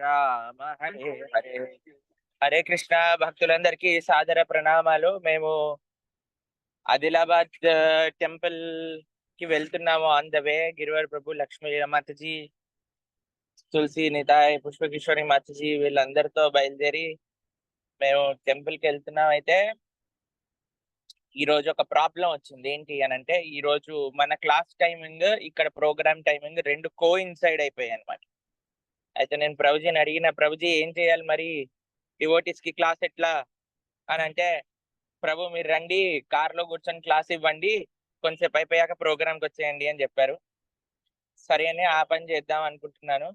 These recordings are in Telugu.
రామ హరే హరే. హరే కృష్ణ భక్తులందరికీ సాదర ప్రణామాలు. మేము ఆదిలాబాద్ టెంపుల్ కి వెళ్తున్నాము. ఆన్ ద వే గిరివర్ ప్రభు, లక్ష్మీ మాతాజీ, తులసి, నితాయ్, పుష్పకిషోరి మాతాజీ వీళ్ళందరితో బయలుదేరి మేము టెంపుల్ కి వెళ్తున్నాం. అయితే ఈ రోజు ఒక ప్రాబ్లం వచ్చింది. ఏంటి అని అంటే, ఈ రోజు మన క్లాస్ టైమింగ్, ఇక్కడ ప్రోగ్రామ్ టైమింగ్ రెండు కోఇన్సైడ్ అయిపోయాయి అనమాట. అయితే నేను ప్రభుజీని అడిగిన, ప్రభుజీ ఏం చేయాలి మరి, డివోటీస్ కి క్లాస్ ఎట్లా అని అంటే, ప్రభు మీరు రండి, కార్ లో కూర్చొని క్లాస్ ఇవ్వండి, కొంచెంసేపు అయిపోయాక ప్రోగ్రామ్కి వచ్చేయండి అని చెప్పారు. సరే అని ఆ పని చేద్దాం అనుకుంటున్నాను.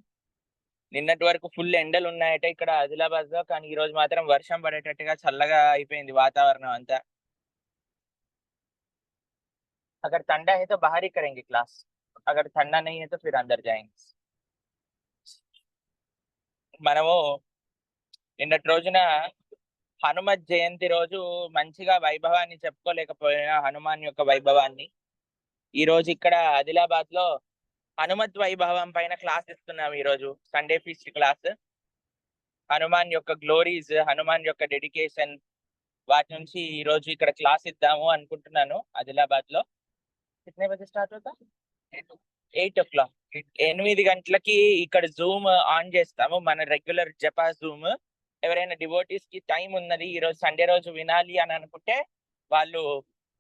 నిన్నటి వరకు ఫుల్ ఎండలు ఉన్నాయట ఇక్కడ ఆదిలాబాద్ లో, కానీ ఈ రోజు మాత్రం వర్షం పడేటట్టుగా చల్లగా అయిపోయింది వాతావరణం అంతా. अगर ठंडा है तो बाहर ही करेंगे क्लास, अगर ठंडा नहीं है तो फिर अंदर जाएंगे. మనము నిన్నటి రోజున హనుమత్ జయంతి రోజు మంచిగా వైభవాన్ని చెప్పుకోలేకపోయినా హనుమాన్ యొక్క వైభవాన్ని, ఈ రోజు ఇక్కడ ఆదిలాబాద్ లో హనుమత్ వైభవం పైన క్లాస్ ఇస్తున్నాం. ఈ రోజు సండే ఫీస్ట్ క్లాస్. హనుమాన్ యొక్క గ్లోరీస్, హనుమాన్ యొక్క డెడికేషన్, వాటి నుంచి ఈ రోజు ఇక్కడ క్లాస్ ఇద్దాము అనుకుంటున్నాను ఆదిలాబాద్ లో. కితనే బజే స్టార్ట్ అవుతా? 8 o'clock. 8 గంటలకి ఇక్కడ జూమ్ ఆన్ చేస్తాము, మన రెగ్యులర్ జపా జూమ్. ఎవరైనా డివోటీస్ కి టైం ఉన్నది, ఈ రోజు సండే రోజు వినాలి అని అనుకుంటే వాళ్ళు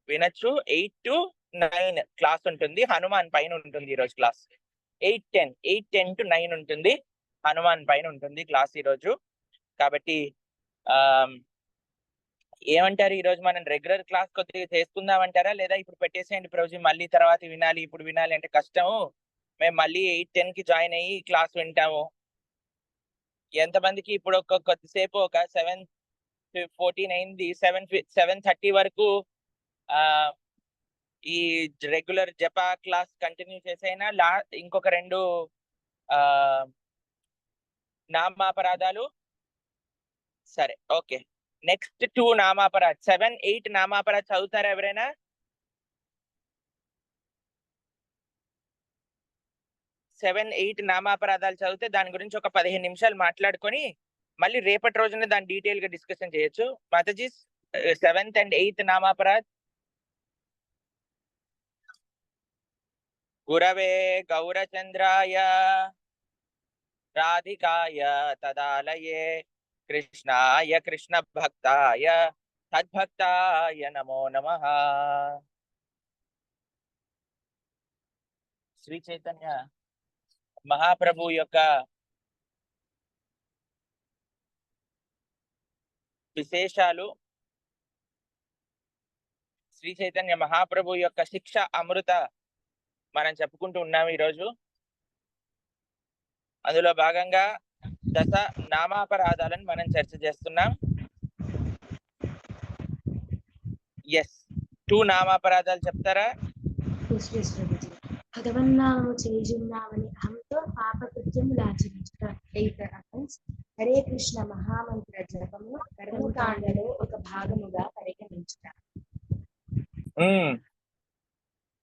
వినొచ్చు. 8 to 9 క్లాస్ ఉంటుంది. హనుమాన్ పైన ఉంటుంది ఈ రోజు క్లాస్. 8:10 to 9 ఉంటుంది. హనుమాన్ పైన ఉంటుంది క్లాస్ ఈ రోజు. కాబట్టి ఆ ఏమంటారు, ఈ రోజు మనం రెగ్యులర్ క్లాస్ కొద్దిగా చేసుకుందామంటారా, లేదా ఇప్పుడు పెట్టేసేయండి ప్రభుజీ, మళ్ళీ తర్వాత వినాలి, ఇప్పుడు వినాలి అంటే కష్టము, మేము మళ్ళీ 8:10 కి జాయిన్ అయ్యి క్లాస్ వింటాము. ఎంతమందికి ఇప్పుడు కొద్దిసేపు ఒక 7:14 అయింది, 7:30 వరకు ఆ ఈ రెగ్యులర్ జపా క్లాస్ కంటిన్యూ చేసైనా ఇంకొక 2 ఆ నామాపరాధాలు. సరే, ఓకే. నెక్స్ట్ 2 నామాపరాధ్, 7-8 నామాపరాధ్ చదువుతారా ఎవరైనా? సెవెన్ ఎయిట్ నామాపరాధాలు చదివితే దాని గురించి ఒక 15 నిమిషాలు మాట్లాడుకొని మళ్ళీ రేపటి రోజున దాని డీటెయిల్ గా డిస్కషన్ చేయొచ్చు. Mataji, 7th and 8th నామాపరాధ్. గురవే గౌరచంద్రాయ రాధికాయ తదాలయే కృష్ణాయ కృష్ణ భక్తాయ తద్భక్తాయ నమో నమః. శ్రీ చైతన్య మహాప్రభు యొక్క విశేషాలు, శ్రీ చైతన్య మహాప్రభు యొక్క శిక్ష అమృత మనం చెప్పుకుంటూ ఉన్నాం ఈరోజు. అందులో భాగంగా దశ నామాపరాధాలను మనం చర్చ చేస్తున్నాం. ఎస్, 2 నామాపరాధాలు చెప్తారా? భగవన్నామము చేయుచున్నామని అహంతో పాపకృత్యములు ఆచరించుట. 8th offense. హరే కృష్ణ మహామంత్ర జపము కర్మకాండలో ఒక భాగముగా పరిగణించుట.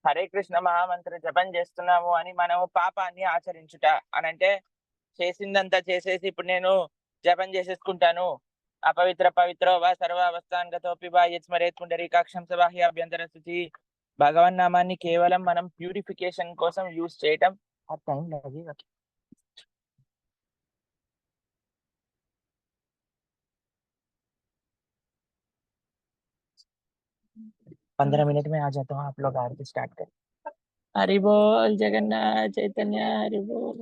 హరే కృష్ణ మహామంత్ర జపం చేస్తున్నాము అని మనం పాపాన్ని ఆచరించుట అని అంటే, చేసిందంతా చేసేసి ఇప్పుడు నేను జపం చేసేసుకుంటాను, అపవిత్ర పవిత్రో వా సర్వావస్థాన్గతోపి వా యత్స్మరేత్ పుండరీకాక్షం సబాహ్య అభ్యంతర శుచి. భగవన్ నామాన్ని కేవలం మనం ప్యూరిఫికేషన్ కోసం యూజ్ చేయటం. ఆ టైం लगेगा. 15 मिनट में आ जाता हूँ, आप लोग आरती स्टार्ट करें. हरि बोल जगन्नाथ चैतन्य, हरि बोल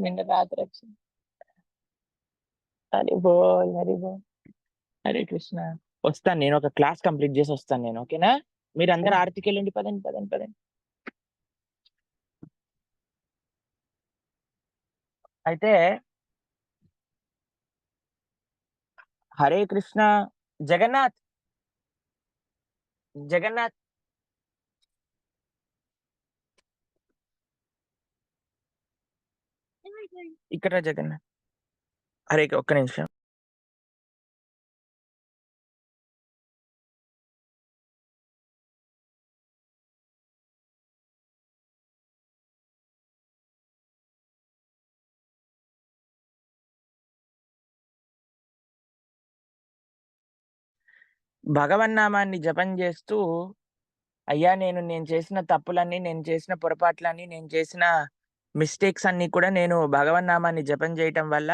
నిన్న రాత్రి వచ్చింది. హరి బోల్ హరి బోల్. హరే కృష్ణ. వస్తాను, నేను ఒక క్లాస్ కంప్లీట్ చేసి వస్తాను నేను, ఓకేనా? మీరు అందరు ఆరతికి వెళ్ళండి, పదండి పదండి పదండి. అయితే హరే కృష్ణ. జగన్నాథ్, జగన్నాథ్, ఇక్కడ జగన్నాథ్. హరే, ఒక్క నిమిషం. భగవన్నామాన్ని జపం చేస్తూ, అయ్యా నేను చేసిన తప్పులన్నీ, నేను చేసిన పొరపాట్లన్నీ, నేను చేసిన మిస్టేక్స్ అన్నీ కూడా నేను భగవన్నామాన్ని జపం చేయటం వల్ల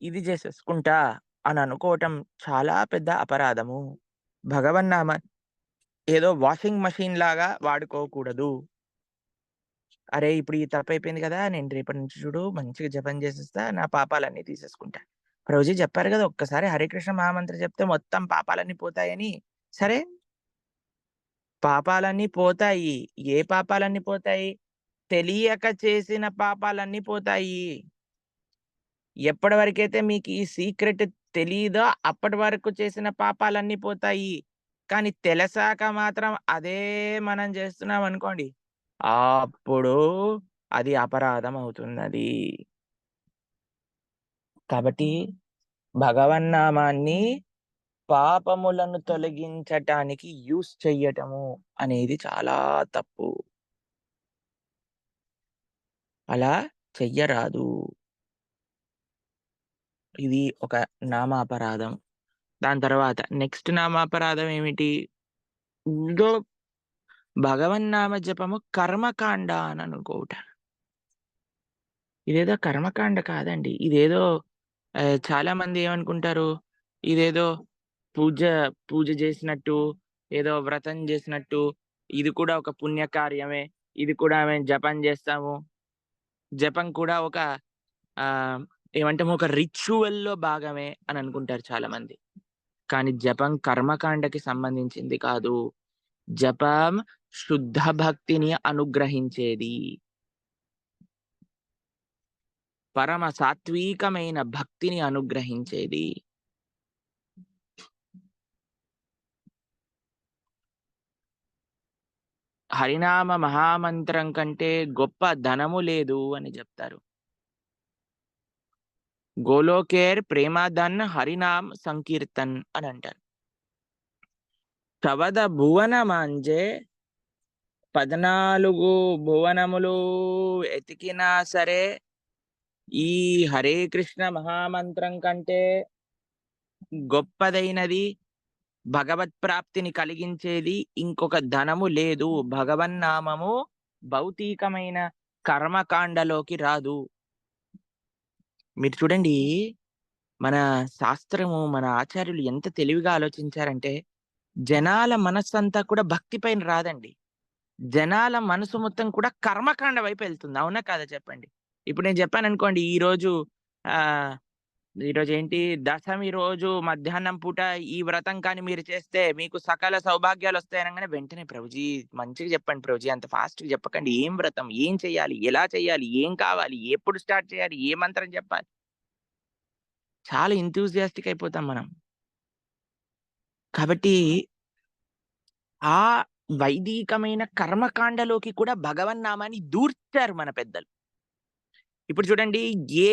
ఇది చేసేసుకుంటా అని అనుకోవటం చాలా పెద్ద అపరాధము. భగవన్నామ ఏదో వాషింగ్ మెషిన్ లాగా వాడుకోకూడదు. అరే! ఇప్పుడు ఈ తప్పయిపోయింది కదా! నేను రేపటి నుంచి చూడు మంచిగా జపం చేసేస్తా. నా పాపాలన్నీ తీసేసుకుంటా. ప్రభుజీ చెప్పారు కదా! ఒక్కసారి హరే కృష్ణ మహామంత్రం చెప్తే మొత్తం పాపాలన్నీ పోతాయని. సరే, పాపాలన్నీ పోతాయి. ఏ పాపాలన్నీ పోతాయి? తెలియక చేసిన పాపాలన్నీ పోతాయి. ఎప్పటి వరకైతే మీకు ఈ సీక్రెట్ తెలీదో అప్పటి వరకు చేసిన పాపాలన్నీ పోతాయి. కానీ తెలిసాక మాత్రం అదే మనం చేస్తున్నామనుకోండి, అప్పుడు అది అపరాధం అవుతున్నది. కాబట్టి భగవన్నామాన్ని పాపములను తొలగించటానికి యూజ్ చెయ్యటము అనేది చాలా తప్పు. అలా చెయ్యరాదు. ఇది ఒక నామాపరాధం. దాని తర్వాత నెక్స్ట్ నామాపరాధం ఏమిటి? ఇదో భగవన్నామ జపము కర్మకాండ అని అనుకోవుట. ఇదేదో కర్మకాండ కాదండి. ఇదేదో చాలా మంది ఏమనుకుంటారు, ఇదేదో పూజ పూజ చేసినట్టు, ఏదో వ్రతం చేసినట్టు, ఇది కూడా ఒక పుణ్యకార్యమే. ఇది కూడా మేము జపం చేస్తాము. జపం కూడా ఒక ఆహ్, ఏమంటాము, ఒక రిచువల్‌లో భాగమే అని అనుకుంటారు చాలామంది. కానీ జపం కర్మకాండకి సంబంధించింది కాదు. జపం శుద్ధ భక్తిని అనుగ్రహించేది. పరమ సాత్వికమైన భక్తిని అనుగ్రహించేది. హరినామ మహామంత్రం కంటే గొప్ప ధనము లేదు అని చెప్తారు. గోలోకేర్ ప్రేమధన్ హరినామ్ సంకీర్తన్ అని అంటారు. చవద భువనమాంజే 14 భువనములు ఎతికినా సరే ఈ హరే కృష్ణ మహామంత్రం కంటే గొప్పదైనది, భగవత్ ప్రాప్తిని కలిగించేది ఇంకొక ధనము లేదు. భగవన్నామము భౌతికమైన కర్మకాండలోకి రాదు. మీరు చూడండి, మన శాస్త్రము, మన ఆచార్యులు ఎంత తెలివిగా ఆలోచించారంటే, జనాల మనస్సంతా కూడా భక్తి పైన రాదండి. జనాల మనసు మొత్తం కూడా కర్మకాండ వైపు వెళ్తుంది. అవునా కాదా చెప్పండి? ఇప్పుడు నేను చెప్పాననుకోండి, ఆహ్, ఈరోజేంటి దశమి రోజు మధ్యాహ్నం పూట ఈ వ్రతం కానీ మీరు చేస్తే మీకు సకల సౌభాగ్యాలొస్తాయి అనంగానే వెంటనే ప్రభుజీ మంచిగా చెప్పండి ప్రభుజీ, అంత ఫాస్ట్‌గా చెప్పకండి. ఏం వ్రతం? ఏం చేయాలి? ఎలా చేయాలి? ఏం కావాలి? ఎప్పుడు స్టార్ట్ చేయాలి? ఏ మంత్రం చెప్పాలి? చాలా ఎంథూసియాస్టిక్ అయిపోతాం మనం. కాబట్టి ఆ వైదికమైన కర్మకాండలోకి కూడా భగవన్నామాన్ని దూర్చారు మన పెద్దలు. ఇప్పుడు చూడండి, ఏ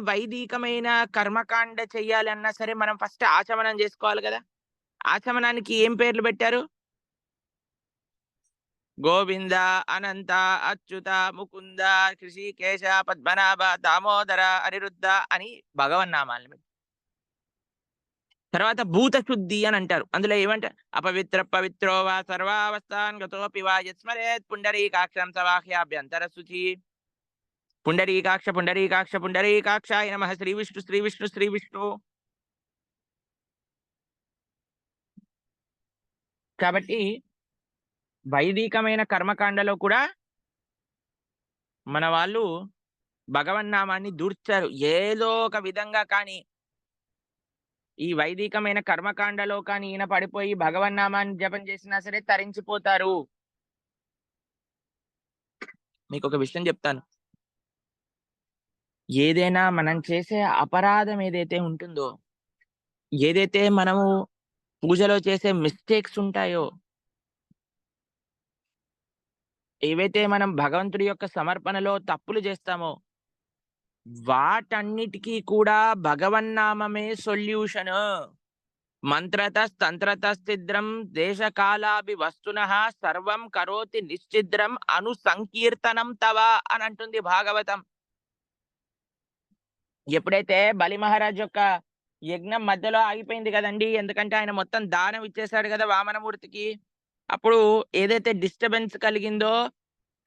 వైదికమైన కర్మకాండ చెయ్యాలన్నా సరే మనం ఫస్ట్ ఆచమనం జేసుకోవాలి గదా! ఆచమనానికి ఏం పేర్లు పెట్టారు? గోవింద, అనంత, అచ్యుత, ముకుంద, హృషికేశ, పద్మనాభ, దామోదర, అనిరుద్ధ అని భగవన్నామాల్ని పెట్టారు. తర్వాత భూత శుద్ధి అని అంటారు. అందులో ఏమంటారు? అపవిత్ర పవిత్రో వా సర్వావస్థాన్ గతోపి వా యస్మరేత్ పుండరీకాక్షం సవాహ్యాభ్యంతర శుచి. పుండరీకాక్ష పుండరీకాక్ష పుండరీకాక్షాయ నమః. శ్రీ విష్ణు శ్రీ విష్ణు శ్రీ విష్ణు. కాబట్టి వైదికమైన కర్మకాండలో కూడా మన వాళ్ళు భగవన్నామాన్ని దూర్చారు. ఏదో ఒక విధంగా కానీ ఈ వైదికమైన కర్మకాండలో కానీ ఈయన పడిపోయి భగవన్నామాన్ని జపం చేసినా సరే తరించిపోతారు. మీకొక విషయం చెప్తాను. ఏదైనా మనం చేసే అపరాధం ఏదైతే ఉంటుందో, ఏదైతే మనము పూజలో చేసే మిస్టేక్స్ ఉంటాయో, ఏవైతే మనం భగవంతుడి యొక్క సమర్పణలో తప్పులు చేస్తామో, వాటన్నిటికి కూడా భగవన్నామమే సొల్యూషను. మంత్రతస్తంత్రతశ్చిద్రం దేశకాలాభివస్తునః సర్వం కరోతి నిశ్చిద్రం అనుసంకీర్తనం తవ అని అంటుంది భాగవతం. ఎప్పుడైతే బలి మహారాజ్ యొక్క యజ్ఞం మధ్యలో ఆగిపోయింది కదండి. ఎందుకంటే ఆయన మొత్తం దానం ఇచ్చేసాడు కదా వామనమూర్తికి. అప్పుడు ఏదైతే డిస్టర్బెన్స్ కలిగిందో,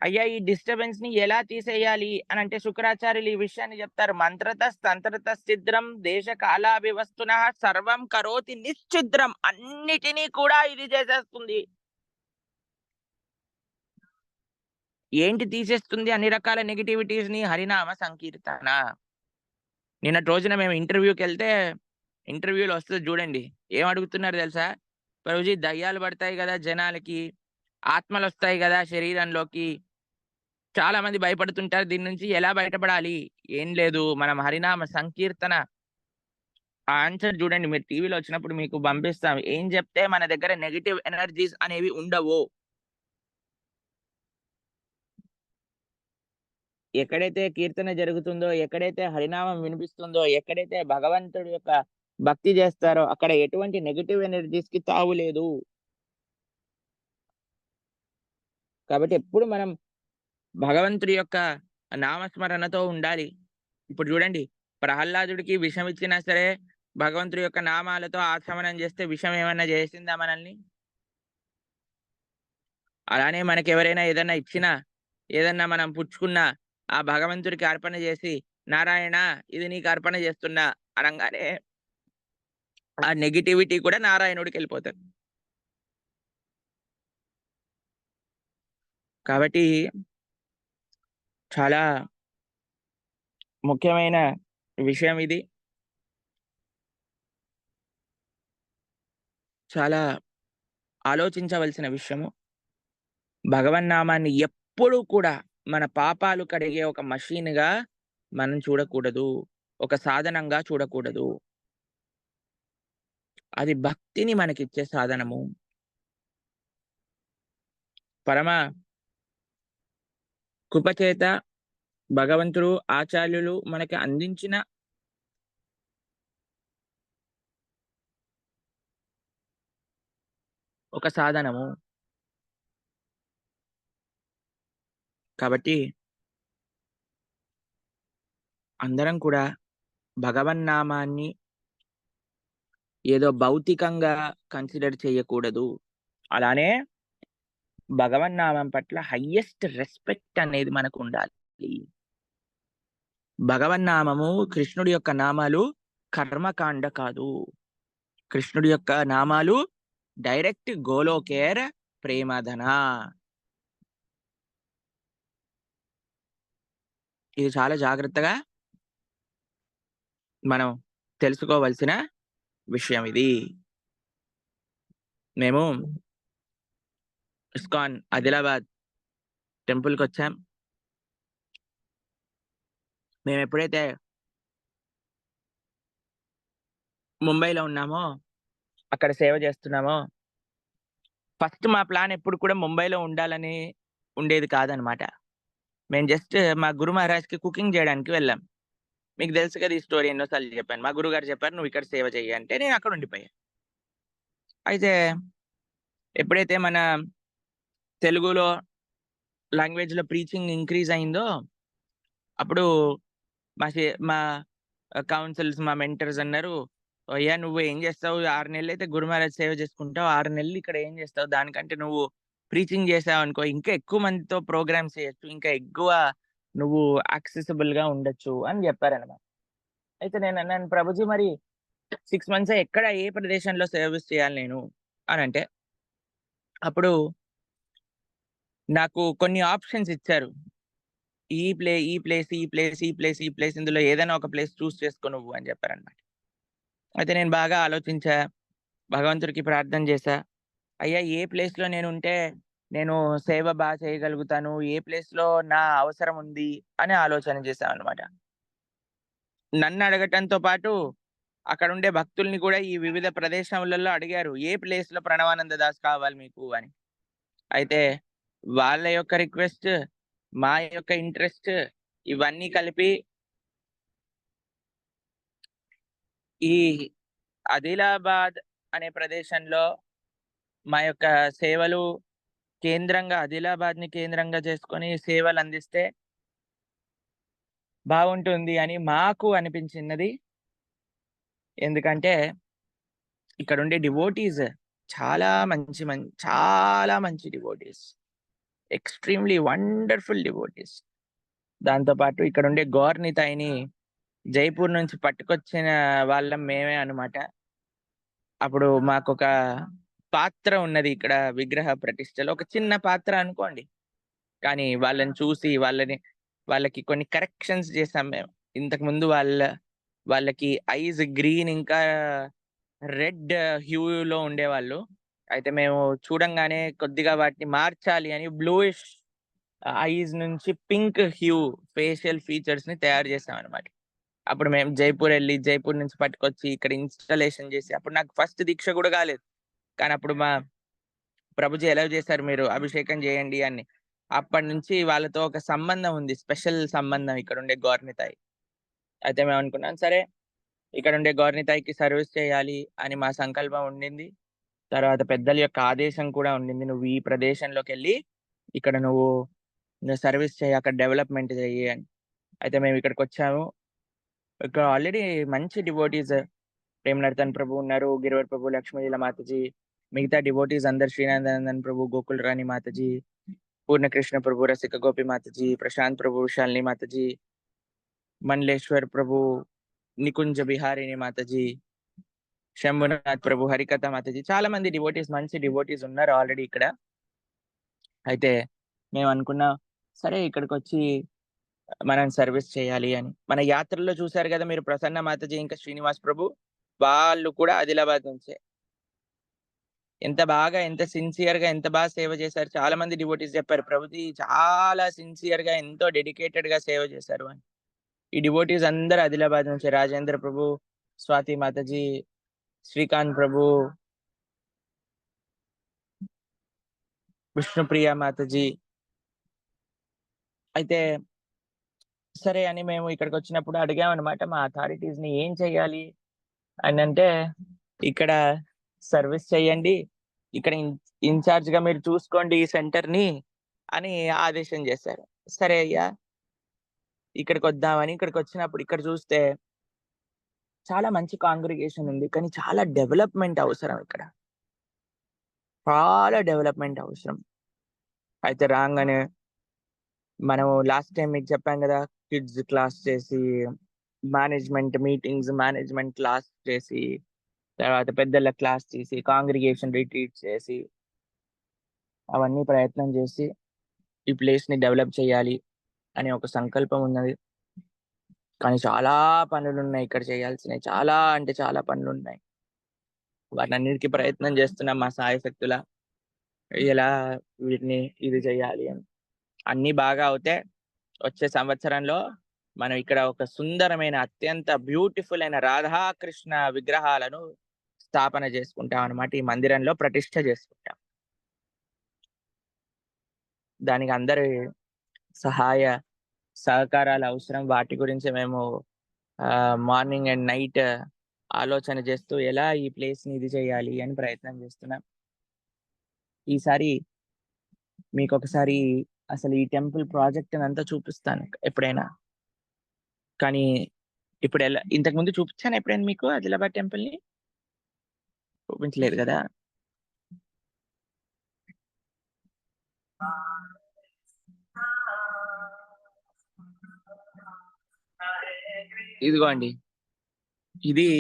అయ్యా ఈ డిస్టర్బెన్స్ ని ఎలా తీసేయాలి అని అంటే శుక్రాచార్యులు ఈ విషయాన్ని చెప్తారు. మంత్రతస్తంత్రతశ్చిద్రం దేశ కాలాభివస్తున సర్వం కరోతి నిశ్చిద్రం. అన్నిటినీ కూడా ఇది చేసేస్తుంది. ఏంటి తీసేస్తుంది అన్ని రకాల నెగటివిటీస్ ని? హరినామ సంకీర్తన. నిన్నటి రోజున మేము ఇంటర్వ్యూకెళ్తే ఇంటర్వ్యూలో వస్తది చూడండి. ఏం అడుగుతున్నారు తెలుసా? ప్రభుజీ దయ్యాలు పడతాయి కదా జనాలకి, ఆత్మలొస్తాయి కదా శరీరంలోకి. చాలా మంది భయపడుతుంటారు. దీని నుంచి ఎలా బయటపడాలి? ఏం లేదు, మనం హరినామ సంకీర్తన ఆ ఆన్సర్ చూడండి. మీరు టీవీలో వచ్చినప్పుడు మీకు పంపిస్తాం. ఏం చెప్తే మన దగ్గర నెగెటివ్ ఎనర్జీస్ అనేవి ఉండవు. ఎక్కడైతే కీర్తన జరుగుతుందో, ఎక్కడైతే హరినామం వినిపిస్తుందో, ఎక్కడైతే భగవంతుడి యొక్క భక్తి చేస్తారో అక్కడ ఎటువంటి నెగెటివ్ ఎనర్జీస్ కి తావు లేదు. కాబట్టి ఎప్పుడు మనం భగవంతుడి యొక్క నామస్మరణతో ఉండాలి. ఇప్పుడు చూడండి, ప్రహ్లాదుడికి విషం ఇచ్చినా సరే భగవంతుడి యొక్క నామాలతో ఆచమనం చేస్తే విషం ఏమన్నా చేసిందా మనల్ని? అలానే మనకి ఎవరైనా ఏదన్నా ఇచ్చినా, ఏదన్నా మనం పుచ్చుకున్నా ఆ భగవంతుడికి అర్పణ చేసి, నారాయణ ఇది నీకు అర్పణ చేస్తున్నా అనంగానే ఆ నెగటివిటీ కూడా నారాయణుడికి వెళ్ళిపోతుంది. కాబట్టి చాలా ముఖ్యమైన విషయం ఇది. చాలా ఆలోచించవలసిన విషయము. భగవన్నామాన్ని ఎప్పుడూ కూడా మన పాపాలు కడిగే ఒక మషీన్‌గా మనం చూడకూడదు. ఒక సాధనంగా చూడకూడదు. అది భక్తిని మనకిచ్చే సాధనము. పరమ కృపచేత భగవంతుడు, ఆచార్యులు మనకి అందించిన ఒక సాధనము. కాబట్టి అందరం కూడా భగవన్నామాన్ని ఏదో భౌతికంగా కన్సిడర్ చేయకూడదు. అలానే భగవన్నామం పట్ల హైయెస్ట్ రెస్పెక్ట్ అనేది మనకుండాలి. భగవన్నామము కృష్ణుడి యొక్క నామాలు కర్మకాండ కాదు. కృష్ణుడి యొక్క నామాలు డైరెక్ట్ గోలోకేర్ ప్రేమధన. ఇది చాలా జాగ్రత్తగా మనం తెలుసుకోవాల్సిన విషయం ఇది. మేము ఇస్కాన్ ఆదిలాబాద్ టెంపుల్‌కొచ్చాం. మేమెప్పుడైతే ముంబైలో ఉన్నామో, అక్కడ సేవ చేస్తున్నామో, ఫస్ట్ మా ప్లాన్ ఎప్పుడు కూడా ముంబైలో ఉండాలని ఉండేది కాదనమాట. మేము జస్ట్ మా గురు మహారాజ్‌కి కుకింగ్ జేయడానికి వెళ్ళాం. మీకు తెలుసు కదా! ఈ స్టోరీ ఎన్నో సార్లు చెప్పాను. మా గురువుగారు చెప్పారు, "నువ్వు ఇక్కడ సేవ చెయ్యి" అంటే నేను అక్కడ ఉండిపోయా. అయితే ఎప్పుడైతే మన తెలుగులో లాంగ్వేజ్‌లో ప్రీచింగ్ ఇంక్రీజ్ అయిందో, అప్పుడు మా కౌన్సిల్స్, మా మెంటర్స్ అన్నారు, "అయ్యా! నువ్వు ఏం చేస్తావు? 6 నెలలైతే గురు మహారాజ్ సేవ చేసుకుంటావు. 6 నెలలు ఇక్కడ ఏం చేస్తావు? దానికంటే నువ్వు ప్రీచింగ్ చేసావనుకో, ఇంకా ఎక్కువ మందితో ప్రోగ్రామ్స్ చేయొచ్చు. ఇంకా ఎక్కువ నువ్వు యాక్సెసిబుల్‌గా ఉండొచ్చు" అని చెప్పారనమాట. అయితే నేనన్నాను, "ప్రభుజీ మరి 6 మంత్సే ఎక్కడ ఏ ప్రదేశంలో సర్విస్ చేయాలి నేను" అనంటే, అప్పుడు నాకు కొన్ని ఆప్షన్స్ ఇచ్చారు. ఈ ప్లేస్ ఇందులో ఏదైనా ఒక ప్లేస్ చూస్ చేసుకో నువ్వు అని చెప్పారనమాట. అయితే నేను బాగా ఆలోచించా. భగవంతుడికి ప్రార్థన చేశా. అయ్యా! ఏ ప్లేస్‌లో నేనుంటే నేను సేవ చేయగలుగుతాను? ఏ ప్లేస్‌లో నా అవసరం ఉంది? అని ఆలోచన చేశామనమాట. నన్నడగటంతో పాటు అక్కడుండే భక్తుల్ని కూడా ఈ వివిధ ప్రదేశములలో అడిగారు. ఏ ప్లేస్‌లో ప్రణవానంద దాస్ కావాలి మీకు అని. అయితే వాళ్ళ యొక్క రిక్వెస్ట్, మా యొక్క ఇంట్రెస్ట్ ఇవన్నీ కలిపి ఈ ఆదిలాబాద్ అనే ప్రదేశంలో మా యొక్క సేవలు కేంద్రంగా ఆదిలాబాద్‌ని కేంద్రంగా చేసుకొని సేవలందిస్తే బావుంటుంది అని మాకు అనిపించినది. ఎందుకంటే ఇక్కడ ఉండే డివోటీస్ చాలా మంచి డివోటీస్, ఎక్స్ట్రీమ్లీ వండర్ఫుల్ డివోటీస్. దాంతో పాటు ఇక్కడ ఉండే గౌర్నితాయిని జైపూర్ నుంచి పట్టుకొచ్చిన వాళ్ళం మేమే అన్నమాట. అప్పుడు మాకు ఒక పాత్ర ఉన్నది ఇక్కడ విగ్రహ ప్రతిష్టలో, ఒక చిన్న పాత్ర అనుకోండి. కానీ వాళ్ళని చూసి వాళ్ళకి కొన్ని కరెక్షన్స్ చేసాం మేము. ఇంతకు ముందు వాళ్ళకి ఐజ్ గ్రీన్ ఇంకా రెడ్ హ్యూలో ఉండేవాళ్ళు. అయితే మేము చూడంగానే కొద్దిగా వాటిని మార్చాలి అని బ్లూయిష్ ఐజ్ నుంచి పింక్ హ్యూ ఫేషియల్ ఫీచర్స్ ని తయారు చేసాం అనమాట. అప్పుడు మేము జైపూర్ నుంచి పట్టుకొచ్చి ఇక్కడ ఇన్స్టాలేషన్ చేసి, అప్పుడు నాకు ఫస్ట్ దీక్ష కూడా కాలేదు. కానీ అప్పుడు మా ప్రభుజీ ఎలా చేశారు, మీరు అభిషేకం చేయండి అని. అప్పటి నుంచి వాళ్ళతో ఒక సంబంధం ఉంది, స్పెషల్ సంబంధం ఇక్కడ ఉండే గౌర్నితాయి. అయితే మేము అనుకున్నాం, సరే ఇక్కడ ఉండే గౌర్నితాయికి సర్వీస్ చేయాలి అని మా సంకల్పం ఉండింది. తర్వాత పెద్దల యొక్క ఆదేశం కూడా ఉండింది, నువ్వు ఈ ప్రదేశంలోకి వెళ్ళి ఇక్కడ నువ్వు సర్వీస్ చేయి, అక్కడ డెవలప్మెంట్ చెయ్యి అని. అయితే మేము ఇక్కడికి వచ్చాము. ఇక్కడ ఆల్రెడీ మంచి డివోటీస్, ప్రేమనర్తన్ ప్రభు ఉన్నారు, గిరివర్ ప్రభు, లక్ష్మీల మాతాజీ, మిగతా డివోటీస్ అందరు, శ్రీనందన్ ప్రభు, గోకుల్ రాణి మాతాజీ, పూర్ణకృష్ణ ప్రభు, రసిక గోపి మాతాజీ, ప్రశాంత్ ప్రభు, శాలిని మాతాజీ, మండలేశ్వర్ ప్రభు, నికుంజ బిహారిని మాతాజీ, శంభునాథ్ ప్రభు, హరికథ మాతాజీ, చాలా మంది డివోటీస్, మంచి డివోటీస్ ఉన్నారు ఆల్రెడీ ఇక్కడ. అయితే మేము అనుకున్నా, సరే ఇక్కడికి వచ్చి మనం సర్వీస్ చేయాలి అని. మన యాత్రలో చూశారు కదా మీరు, ప్రసన్న మాతాజీ ఇంకా శ్రీనివాస్ ప్రభు, వాళ్ళు కూడా ఆదిలాబాద్ నుంచే. ఎంత సిన్సియర్ గా ఎంత బాగా సేవ చేశారు. చాలా మంది డివోటీస్ చెప్పారు, ప్రభుజీ చాలా సిన్సియర్ గా ఎంతో డెడికేటెడ్ గా సేవ చేశారు అని. ఈ డివోటీస్ అందరు ఆదిలాబాద్ నుంచి, రాజేంద్ర ప్రభు, స్వాతి మాతాజీ, శ్రీకాంత్ ప్రభు, విష్ణుప్రియ మాతాజీ. అయితే సరే అని మేము ఇక్కడికి వచ్చినప్పుడు అడిగామన్నమాట మా అథారిటీస్ ని, ఏం చెయ్యాలి అని అంటే, ఇక్కడ సర్వీస్ చెయ్యండి, ఇక్కడ ఇన్ఛార్జ్ గా మీరు చూసుకోండి ఈ సెంటర్ ని అని ఆదేశం చేశారు. సరే అయ్యా, ఇక్కడికి వద్దామని ఇక్కడికి వచ్చినప్పుడు ఇక్కడ చూస్తే చాలా మంచి కాంగ్రిగేషన్ ఉంది, కానీ చాలా డెవలప్మెంట్ అవసరం ఇక్కడ, చాలా డెవలప్మెంట్ అవసరం. అయితే రాగానే మనం లాస్ట్ టైం మీకు చెప్పాం కదా, కిడ్స్ క్లాస్ చేసి, మేనేజ్మెంట్ మీటింగ్స్, మేనేజ్మెంట్ క్లాస్ చేసి, తర్వాత పెద్దల క్లాస్ చేసి, కాంగ్రిగేషన్ రిట్రీట్ చేసి, అవన్నీ ప్రయత్నం చేసి ఈ ప్లేస్ ని డెవలప్ చేయాలి అని ఒక సంకల్పం ఉన్నది. కానీ చాలా పనులు ఉన్నాయి ఇక్కడ చేయాల్సినవి, చాలా అంటే చాలా పనులు ఉన్నాయి. వాటన్నిటికీ ప్రయత్నం చేస్తున్నాం మా సాయశక్తుల, ఎలా వీటిని ఇది చేయాలి అని. అన్ని బాగా అవుతే వచ్చే సంవత్సరంలో మనం ఇక్కడ ఒక సుందరమైన, అత్యంత బ్యూటిఫుల్ అయిన రాధాకృష్ణ విగ్రహాలను స్థాపన చేసుకుంటాం అన్నమాట. ఈ మందిరంలో ప్రతిష్ఠ చేసుకుంటాం. దానికి అందరి సహాయ సహకారాలు అవసరం. వాటి గురించి మేము మార్నింగ్ అండ్ నైట్ ఆలోచన చేస్తూ ఎలా ఈ ప్లేస్ ని ఇది చేయాలి అని ప్రయత్నం చేస్తున్నాం. ఈసారి మీకు ఒకసారి అసలు ఈ టెంపుల్ ప్రాజెక్ట్ అంతా చూపిస్తాను ఎప్పుడైనా. కానీ ఇప్పుడు ఇంతకు ముందు చూపించాను ఎప్పుడైనా మీకు ఆదిలాబాద్ టెంపుల్ ని? చూపించలేదు కదా. ఇదిగోండి, ఇది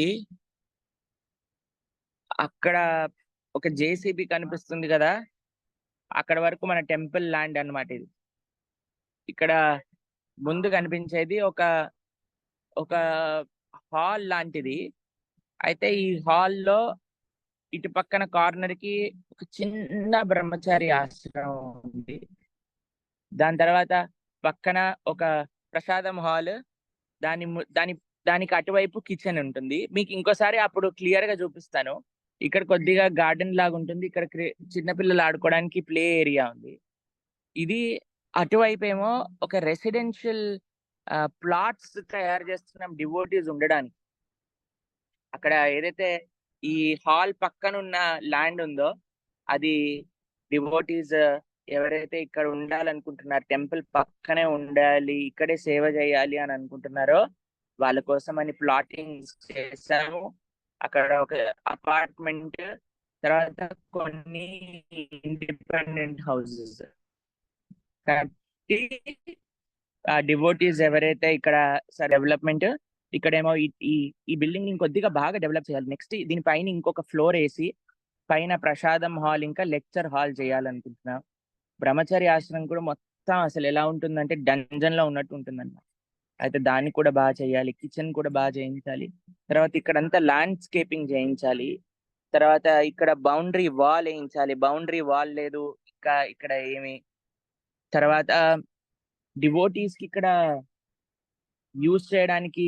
అక్కడ ఒక జేసీబీ కనిపిస్తుంది కదా, అక్కడ వరకు మన టెంపుల్ ల్యాండ్ అన్నమాట. ఇది ఇక్కడ ముందు కనిపించేది ఒక హాల్ లాంటిది. అయితే ఈ హాల్లో ఇటు పక్కన కార్నర్ కి ఒక చిన్న బ్రహ్మచారి ఆశ్రమం ఉంది. దాని తర్వాత పక్కన ఒక ప్రసాదం హాల్, దానికి అటువైపు కిచెన్ ఉంటుంది. మీకు ఇంకోసారి అప్పుడు క్లియర్ గా చూపిస్తాను. ఇక్కడ కొద్దిగా గార్డెన్ లాగా ఉంటుంది, ఇక్కడ చిన్నపిల్లలు ఆడుకోవడానికి ప్లే ఏరియా ఉంది. ఇది అటువైపు ఏమో ఒక రెసిడెన్షియల్ ప్లాట్స్ తయారు చేస్తున్నాం డివోటీస్ ఉండడానికి. అక్కడ ఏదైతే ఈ హాల్ పక్కన ఉన్న ల్యాండ్ ఉందో, అది డివోటీస్ ఎవరైతే ఇక్కడ ఉండాలనుకుంటున్నారు, టెంపుల్ పక్కనే ఉండాలి, ఇక్కడే సేవ చేయాలి అని అనుకుంటున్నారో వాళ్ళ కోసం అని ప్లాటింగ్ చేశాము. అక్కడ ఒక అపార్ట్మెంట్, తర్వాత కొన్ని ఇండిపెండెంట్ హౌసెస్ కట్టి ఆ డివోటీస్ ఎవరైతే ఇక్కడ డెవలప్మెంట్ ఇక్కడేమో ఈ బిల్డింగ్ ఇంకొద్దిగా బాగా డెవలప్ చేయాలి. నెక్స్ట్ దీనిపైన ఇంకొక ఫ్లోర్ వేసి పైన ప్రసాదం హాల్ ఇంకా లెక్చర్ హాల్ చేయాలనుకుంటున్నా. బ్రహ్మచారి ఆశ్రమం కూడా మొత్తం అసలు ఎలా ఉంటుందంటే డంజన్ లో ఉన్నట్టు ఉంటుందన్నమాట. అయితే దాన్ని కూడా బాగా చేయాలి, కిచెన్ కూడా బాగా చేయించాలి. తర్వాత ఇక్కడంతా ల్యాండ్స్కేపింగ్ చేయించాలి. తర్వాత ఇక్కడ బౌండరీ వాల్ వేయించాలి. బౌండరీ వాల్ లేదు ఇంకా ఇక్కడ ఏమి. తర్వాత డివోటీస్ కి ఇక్కడ యూజ్ చేయడానికి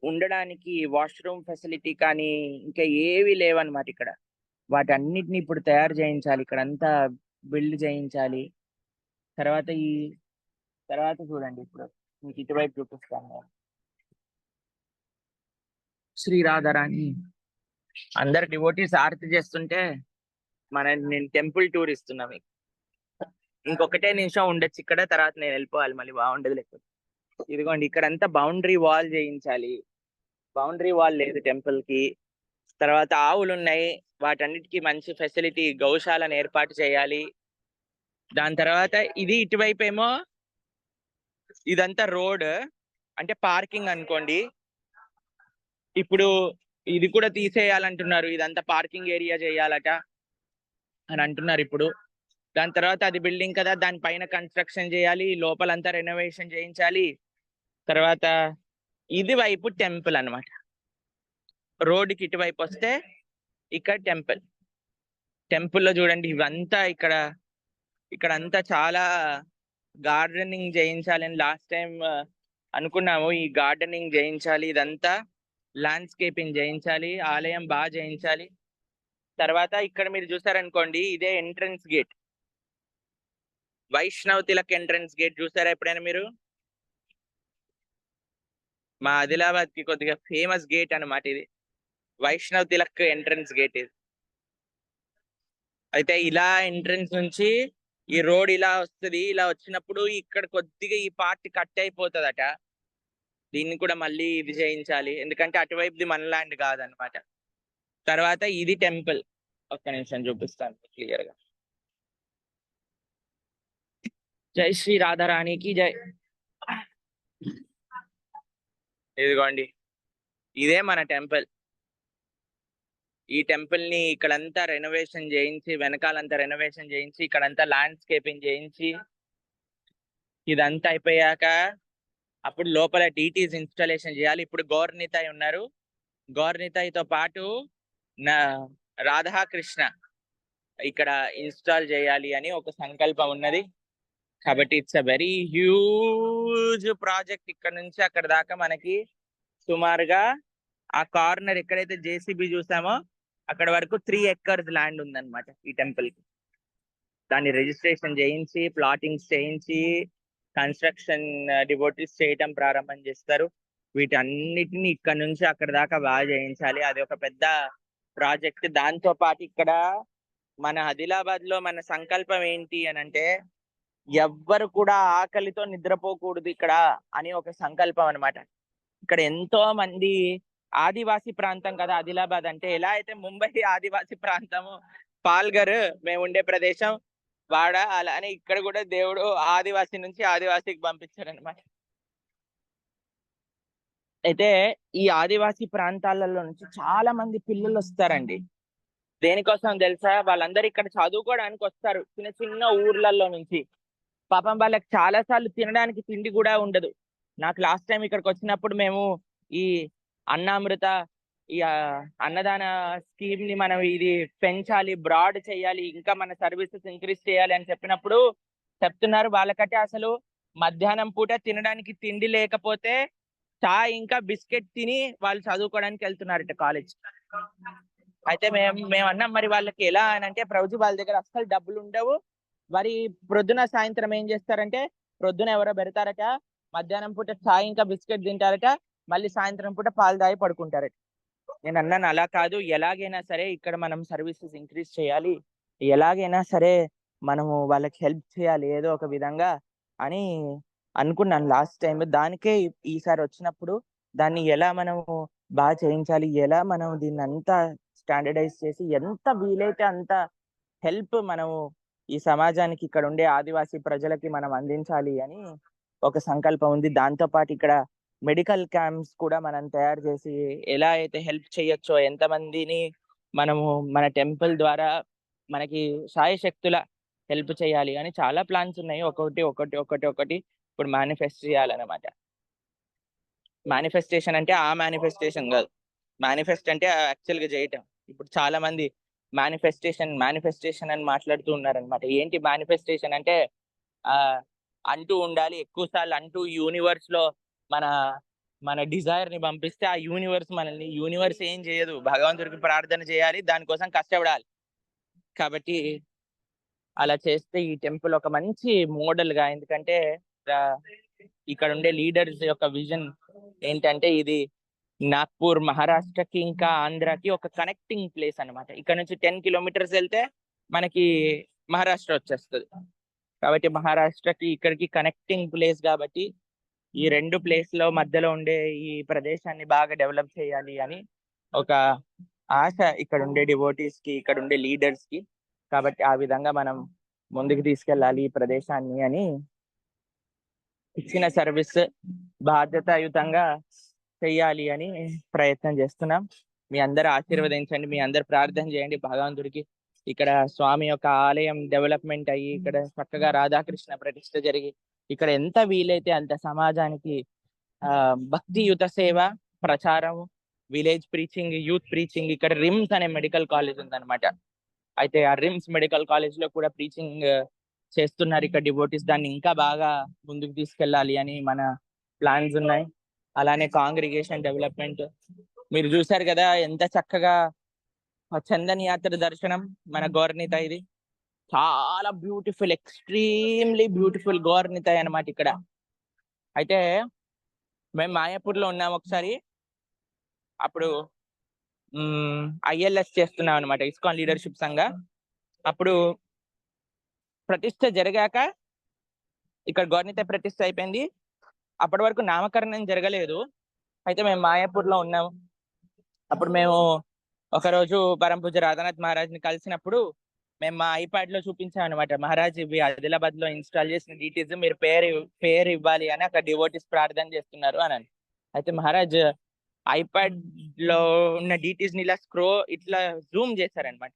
ఉండడానికి వాష్రూమ్ ఫెసిలిటీ కానీ ఇంకా ఏవి లేవన్నమాట ఇక్కడ. వాటన్నిటిని ఇప్పుడు తయారు చేయించాలి, ఇక్కడ అంతా బిల్డ్ చేయించాలి. తర్వాత తర్వాత చూడండి, ఇప్పుడు మీకు ఇటువైపు చూపిస్తాను. శ్రీ రాధారాణి అందరు డివోటీస్ ఆరతి చేస్తుంటే నేను టెంపుల్ టూర్ ఇస్తున్నా మీకు. ఇంకొకటే నిమిషం ఉండొచ్చు ఇక్కడ, తర్వాత నేను వెళ్ళిపోవాలి, మళ్ళీ బాగుండదు లేకపోతే. ఇదిగోండి ఇక్కడంతా బౌండరీ వాల్ చేయించాలి. బౌండరీ వాల్ లేదు టెంపుల్ కి. తర్వాత ఆవులు ఉన్నాయి, వాటన్నిటికీ మంచి ఫెసిలిటీ గౌశాలను ఏర్పాటు చేయాలి. దాని తర్వాత ఇది ఇటువైపు ఏమో ఇదంతా రోడ్ అంటే పార్కింగ్ అనుకోండి. ఇప్పుడు ఇది కూడా తీసేయాలంటున్నారు, ఇదంతా పార్కింగ్ ఏరియా చేయాలట అని అంటున్నారు ఇప్పుడు. దాని తర్వాత అది బిల్డింగ్ కదా, దానిపైన కన్స్ట్రక్షన్ చేయాలి, లోపలంతా రెనోవేషన్ చేయించాలి. తర్వాత ఇది వైపు టెంపుల్ అన్నమాట. రోడ్డుకి ఇటువైపు వస్తే ఇక్కడ టెంపుల్లో చూడండి ఇవంతా ఇక్కడంతా చాలా గార్డెనింగ్ చేయించాలని లాస్ట్ టైం అనుకున్నాము. ఈ గార్డెనింగ్ చేయించాలి, ఇదంతా ల్యాండ్స్కేపింగ్ చేయించాలి, ఆలయం బాగా చేయించాలి. తర్వాత ఇక్కడ మీరు చూసారనుకోండి, ఇదే entrance gate, Vaishnav tilak entrance gate చూసారా ఎప్పుడైనా మీరు? మా ఆదిలాబాద్ కి కొద్దిగా ఫేమస్ గేట్ అన్నమాట ఇది, వైష్ణవ్ తిలక్ ఎంట్రన్స్ గేట్ ఇది. అయితే ఇలా ఎంట్రన్స్ నుంచి ఈ రోడ్ ఇలా వస్తుంది. ఇలా వచ్చినప్పుడు ఇక్కడ కొద్దిగా ఈ పార్ట్ కట్ అయిపోతుందట. దీన్ని కూడా మళ్ళీ ఇది చేయించాలి, ఎందుకంటే అటువైపుది మన ల్యాండ్ కాదనమాట. తర్వాత ఇది టెంపుల్, ఒక్క నిమిషం చూపిస్తాను క్లియర్ గా. జై శ్రీ రాధారాణికి జై. ఇదిగోండి ఇదే మన టెంపుల్. ఈ టెంపుల్ ని ఇక్కడంతా రెనోవేషన్ చేయించి, వెనకాలంతా రెనోవేషన్ చేయించి, ఇక్కడంతా ల్యాండ్స్కేపింగ్ చేయించి, ఇదంతా అయిపోయాక అప్పుడు లోపల డీటీస్ ఇన్స్టాలేషన్ చేయాలి. ఇప్పుడు గౌర్నితాయ్ ఉన్నారు, గౌర్నితాయ్తో పాటు రాధాకృష్ణ ఇక్కడ ఇన్స్టాల్ చేయాలి అని ఒక సంకల్పం ఉన్నది. కాబట్టి it's a very huge project. ఇక్కడ నుంచి అక్కడ దాకా మనకి సుమారుగా ఆ కార్నర్ ఎక్కడైతే జేసీబీ చూసామో అక్కడ వరకు 3 acres ల్యాండ్ ఉందన్నమాట ఈ టెంపుల్ కి. దాన్ని రిజిస్ట్రేషన్ చేయించి, ప్లాటింగ్స్ చేయించి, కన్స్ట్రక్షన్ డివోటీస్ చేయటం ప్రారంభం చేస్తారు. వీటన్నిటిని ఇక్కడ నుంచి అక్కడ దాకా బాగా చేయించాలి, అది ఒక పెద్ద ప్రాజెక్ట్. దాంతో పాటు ఇక్కడ మన ఆదిలాబాద్ లో మన సంకల్పం ఏంటి అని అంటే, ఎవ్వరు కూడా ఆకలితో నిద్రపోకూడదు ఇక్కడ అని ఒక సంకల్పం అన్నమాట. ఇక్కడ ఎంతో మంది ఆదివాసీ ప్రాంతం కదా ఆదిలాబాద్ అంటే. ఎలా అయితే ముంబై ఆదివాసీ ప్రాంతము, పాల్ఘర్ మేము ఉండే ప్రదేశం వాడ, అలానే ఇక్కడ కూడా దేవుడు ఆదివాసీ నుంచి ఆదివాసీకి పంపించాడు అనమాట. అయితే ఈ ఆదివాసీ ప్రాంతాలలో నుంచి చాలా మంది పిల్లలు వస్తారండి. దేనికోసం తెలుసా? వాళ్ళందరూ ఇక్కడ చదువుకోవడానికి వస్తారు, చిన్న చిన్న ఊర్లలో నుంచి. పాపం వాళ్ళకి చాలా సార్లు తినడానికి తిండి కూడా ఉండదు. నాకు లాస్ట్ టైం ఇక్కడికి వచ్చినప్పుడు మేము ఈ అన్నామృత, ఈ అన్నదాన స్కీమ్ ని మనం ఇది పెంచాలి, బ్రాడ్ చేయాలి, ఇంకా మన సర్వీసెస్ ఇంక్రీజ్ చేయాలి అని చెప్పినప్పుడు చెప్తున్నారు, వాళ్ళకంటే అసలు మధ్యాహ్నం పూట తినడానికి తిండి లేకపోతే చాయ్ ఇంకా బిస్కెట్ తిని వాళ్ళు చదువుకోవడానికి వెళ్తున్నారట కాలేజ్. అయితే మేము అన్నాం మరి వాళ్ళకి ఎలా అని అంటే, ప్రభుజీ వాళ్ళ దగ్గర అస్సలు డబ్బులు ఉండవు, మరి ప్రొద్దున సాయంత్రం ఏం చేస్తారంటే, ప్రొద్దున ఎవరో పెడతారట, మధ్యాహ్నం పూట చాయ్ ఇంకా బిస్కెట్ తింటారట, మళ్ళీ సాయంత్రం పూట పాలు తాగి పడుకుంటారట. నేను అన్నాను అలా కాదు, ఎలాగైనా సరే ఇక్కడ మనం సర్వీసెస్ ఇంక్రీజ్ చేయాలి, ఎలాగైనా సరే మనము వాళ్ళకి హెల్ప్ చేయాలి ఏదో ఒక విధంగా అని అనుకున్నాను లాస్ట్ టైం. దానికే ఈసారి వచ్చినప్పుడు దాన్ని ఎలా మనము బాగా చేయించాలి, ఎలా మనం దీన్ని అంతా స్టాండర్డైజ్ చేసి ఎంత వీలైతే అంత హెల్ప్ మనము ఈ సమాజానికి ఇక్కడ ఉండే ఆదివాసీ ప్రజలకి మనం అందించాలి అని ఒక సంకల్పం ఉంది. దాంతో పాటు ఇక్కడ మెడికల్ క్యాంప్స్ కూడా మనం తయారు చేసి ఎలా అయితే హెల్ప్ చేయొచ్చో, ఎంతమందిని మనము మన టెంపుల్ ద్వారా మనకి శాయశక్తుల హెల్ప్ చేయాలి అని చాలా ప్లాన్స్ ఉన్నాయి. ఒకటి ఒకటి ఒకటి ఒకటి ఇప్పుడు మేనిఫెస్ట్ చేయాలన్నమాట. మేనిఫెస్టేషన్ అంటే ఆ మేనిఫెస్టేషన్ కాదు, మేనిఫెస్ట్ అంటే యాక్చువల్గా చేయటం. ఇప్పుడు చాలా మంది మేనిఫెస్టేషన్ మేనిఫెస్టేషన్ అని మాట్లాడుతూ ఉన్నారనమాట. ఏంటి మేనిఫెస్టేషన్ అంటే ఆ అంటూ ఉండాలి, ఎక్కువ సార్లు అంటూ యూనివర్స్ లో మన మన డిజైర్ ని పంపిస్తే ఆ యూనివర్స్ ఏం చేయదు, భగవంతుడికి ప్రార్థన చేయాలి, దానికోసం కష్టపడాలి. కాబట్టి అలా చేస్తే ఈ టెంపుల్ ఒక మంచి మోడల్ గా, ఎందుకంటే ఇక్కడ ఉండే లీడర్స్ యొక్క విజన్ ఏంటంటే ఇది నాగ్పూర్ మహారాష్ట్రకి ఇంకా ఆంధ్రాకి ఒక కనెక్టింగ్ ప్లేస్ అన్నమాట. ఇక్కడ నుంచి 10 కిలోమీటర్స్ వెళ్తే మనకి మహారాష్ట్ర వచ్చేస్తుంది. కాబట్టి మహారాష్ట్రకి ఇక్కడికి కనెక్టింగ్ ప్లేస్ కాబట్టి ఈ రెండు ప్లేస్ లో మధ్యలో ఉండే ఈ ప్రదేశాన్ని బాగా డెవలప్ చేయాలి అని ఒక ఆశ ఇక్కడ ఉండే డివోటీస్ కి, ఇక్కడ ఉండే లీడర్స్ కి. కాబట్టి ఆ విధంగా మనం ముందుకు తీసుకెళ్ళాలి ఈ ప్రదేశాన్ని అని ఇచ్చిన సర్వీస్ బాధ్యతాయుతంగా చెయ్యాలి అని ప్రయత్నం చేస్తున్నాం. మీ అందరు ఆశీర్వదించండి, మీ అందరు ప్రార్థన చేయండి భగవంతుడికి. ఇక్కడ స్వామి యొక్క ఆలయం డెవలప్మెంట్ అయ్యి ఇక్కడ చక్కగా రాధాకృష్ణ ప్రతిష్ఠ జరిగి ఇక్కడ ఎంత వీలైతే అంత సమాజానికి భక్తియుత సేవ, ప్రచారం, విలేజ్ ప్రీచింగ్, యూత్ ప్రీచింగ్. ఇక్కడ రిమ్స్ అనే మెడికల్ కాలేజ్ ఉందన్నమాట. అయితే ఆ రిమ్స్ మెడికల్ కాలేజ్ లో కూడా ప్రీచింగ్ చేస్తున్నారు ఇక్కడ డివోటీస్. దాన్ని ఇంకా బాగా ముందుకు తీసుకెళ్ళాలి అని మన ప్లాన్స్ ఉన్నాయి. అలానే కాంగ్రిగేషన్ డెవలప్మెంట్ మీరు చూసారు కదా ఎంత చక్కగా చందన్ యాత్ర దర్శనం మన గౌర్నిత, ఇది చాలా బ్యూటిఫుల్, ఎక్స్ట్రీమ్లీ బ్యూటిఫుల్ గౌర్నిత అన్నమాట ఇక్కడ. అయితే మేము మాయాపూర్ లో ఉన్నాం ఒకసారి, అప్పుడు ఐఎల్ఎస్ చేస్తున్నాం అనమాట, ఇస్కాన్ లీడర్షిప్ సంఘ. అప్పుడు ప్రతిష్ఠ జరిగాక ఇక్కడ గౌర్నిత ప్రతిష్ఠ అయిపోయింది, అప్పటి వరకు నామకరణం జరగలేదు. అయితే మేము మాయాపూర్ లో ఉన్నాము. అప్పుడు మేము ఒకరోజు పరమ పూజ రాధానాథ్ మహారాజ్ ని కలిసినప్పుడు మేము మా ఐప్యాడ్ లో చూపించాం అనమాట, మహారాజ్ ఇవి ఆదిలాబాద్ లో ఇన్స్టాల్ చేసిన డీటెయిల్స్, మీరు పేరు ఇవ్వాలి అని అక్కడ డివోటీస్ ప్రార్థన చేస్తున్నారు అని. అయితే మహారాజ్ ఐప్యాడ్ లో ఉన్న డీటెయిల్స్ ని ఇలా ఇట్లా జూమ్ చేశారనమాట.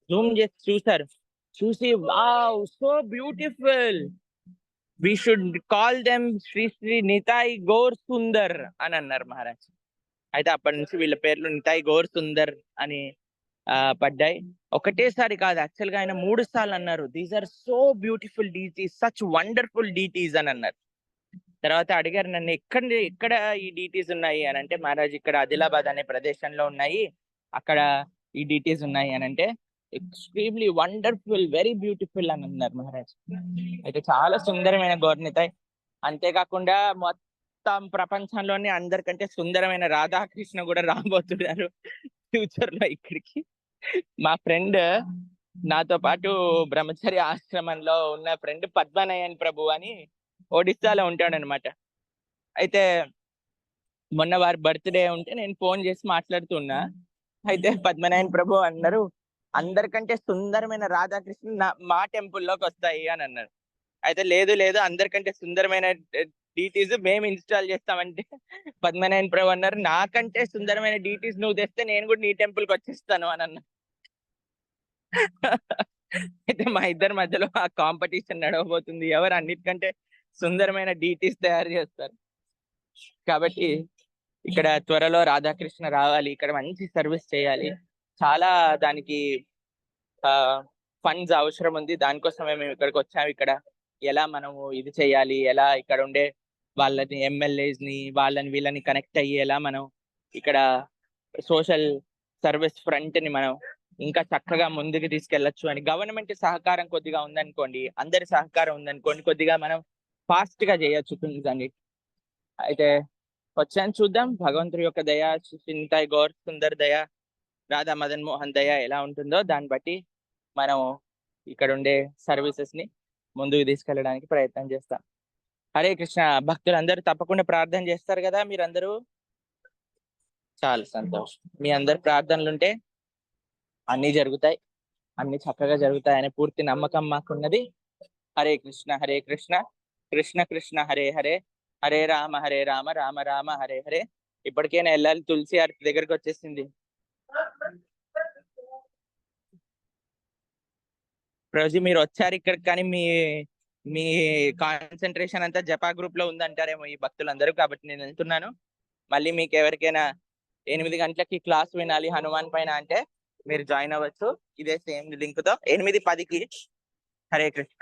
జూమ్ చేసి చూసారు, చూసి wow so beautiful, we should call them Shri Shri Nitai Gaur Sundar అని అన్నారు మహారాజ్. అయితే అప్పటి నుంచి వీళ్ళ పేర్లు నితాయ్ గౌర్ సుందర్ అని పడ్డాయి. ఒకటేసారి కాదు, యాక్చువల్ గా ఆయన 3 సార్లు అన్నారు, these are so beautiful deities, such wonderful deities అని అన్నారు. తర్వాత అడిగారు నన్ను, ఎక్కడ ఈ డీటీస్ ఉన్నాయి అని అంటే, మహారాజ్ ఇక్కడ ఆదిలాబాద్ అనే ప్రదేశంలో ఉన్నాయి, అక్కడ ఈ డీటీస్ ఉన్నాయి అని అంటే, ఎక్స్ట్రీమ్లీ వండర్ఫుల్, వెరీ బ్యూటిఫుల్ అని అన్నారు మహారాజ్. అయితే చాలా సుందరమైన గౌర్నితాయ్. అంతేకాకుండా మొత్తం ప్రపంచంలోనే అందరికంటే సుందరమైన రాధాకృష్ణ కూడా రాబోతున్నారు ఫ్యూచర్ లో ఇక్కడికి. మా ఫ్రెండ్, నాతో పాటు బ్రహ్మచర్య ఆశ్రమంలో ఉన్న ఫ్రెండ్ పద్మనయన్ ప్రభు అని ఒడిస్సాలో ఉంటాడనమాట. అయితే మొన్న వారి బర్త్డే ఉంటే నేను ఫోన్ చేసి మాట్లాడుతున్నా. అయితే పద్మనాయన్ ప్రభు అన్నారు, అందరికంటే సుందరమైన రాధాకృష్ణ మా టెంపుల్లోకి వస్తాయి అని అన్నారు. అయితే లేదు అందరికంటే సుందరమైన డీటీస్ మేము ఇన్స్టాల్ చేస్తామంటే పద్మనాయన్ ప్రభు అన్నారు, నాకంటే సుందరమైన డీటీస్ నువ్వు తెస్తే నేను కూడా నీ టెంపుల్ కి వచ్చేస్తాను అని అన్నా. అయితే మా ఇద్దరి మధ్యలో ఆ కాంపిటీషన్ నడవబోతుంది, ఎవరు అన్నిటికంటే సుందరమైన డీటీస్ తయారు చేస్తారు. కాబట్టి ఇక్కడ త్వరలో రాధాకృష్ణ రావాలి, ఇక్కడ మంచి సర్వీస్ చేయాలి. చాలా దానికి ఫండ్స్ అవసరం ఉంది, దానికోసమే మేము ఇక్కడికి వచ్చాము. ఇక్కడ ఎలా మనము ఇది చేయాలి, ఎలా ఇక్కడ ఉండే వాళ్ళని ఎమ్మెల్యేస్ ని వాళ్ళని వీళ్ళని కనెక్ట్ అయ్యేలా మనం ఇక్కడ సోషల్ సర్వీస్ ఫ్రంట్ ని మనం ఇంకా చక్కగా ముందుకు తీసుకెళ్లొచ్చు అని. గవర్నమెంట్ సహకారం కొద్దిగా ఉందనుకోండి, అందరి సహకారం ఉందనుకోండి, కొద్దిగా మనం ఫాస్ట్ గా చేయొచ్చు థింగ్స్ అన్ని. అయితే వచ్చాను, చూద్దాం భగవంతుడి యొక్క దయ, నితాయ్ గౌర్ సుందర్ దయ, రాధా మదన్ మోహన్ దయ ఎలా ఉంటుందో దాన్ని బట్టి మనం ఇక్కడ ఉండే సర్వీసెస్ ని ముందుకు తీసుకెళ్ళడానికి ప్రయత్నం చేస్తాం. హరే కృష్ణ. భక్తులందరూ తప్పకుండా ప్రార్థన చేస్తారు కదా మీరందరూ? చాలా సంతోషం. మీ అందరి ప్రార్థనలు ఉంటే అన్ని జరుగుతాయి, అన్ని చక్కగా జరుగుతాయి అనే పూర్తి నమ్మకం మాకున్నది. హరే కృష్ణ హరే కృష్ణ, కృష్ణ కృష్ణ హరే హరే, హరే రామ రామ రామ హరే హరే. ఇప్పటికైనా వెళ్ళాలి, తులసి ఆర్తి దగ్గరికి వచ్చేసింది. రోజు మీరు వచ్చారు ఇక్కడికి, కానీ మీ మీ కాన్సన్ట్రేషన్ అంతా జపా గ్రూప్ లో ఉందంటారేమో ఈ భక్తులందరూ, కాబట్టి నేను వెళ్తున్నాను. మళ్ళీ మీకు ఎవరికైనా 8 గంటలకి క్లాస్ వినాలి హనుమాన్ పైన అంటే మీరు జాయిన్ అవ్వచ్చు ఇదే సేమ్ లింక్ తో 8:10కి. హరే కృష్ణ.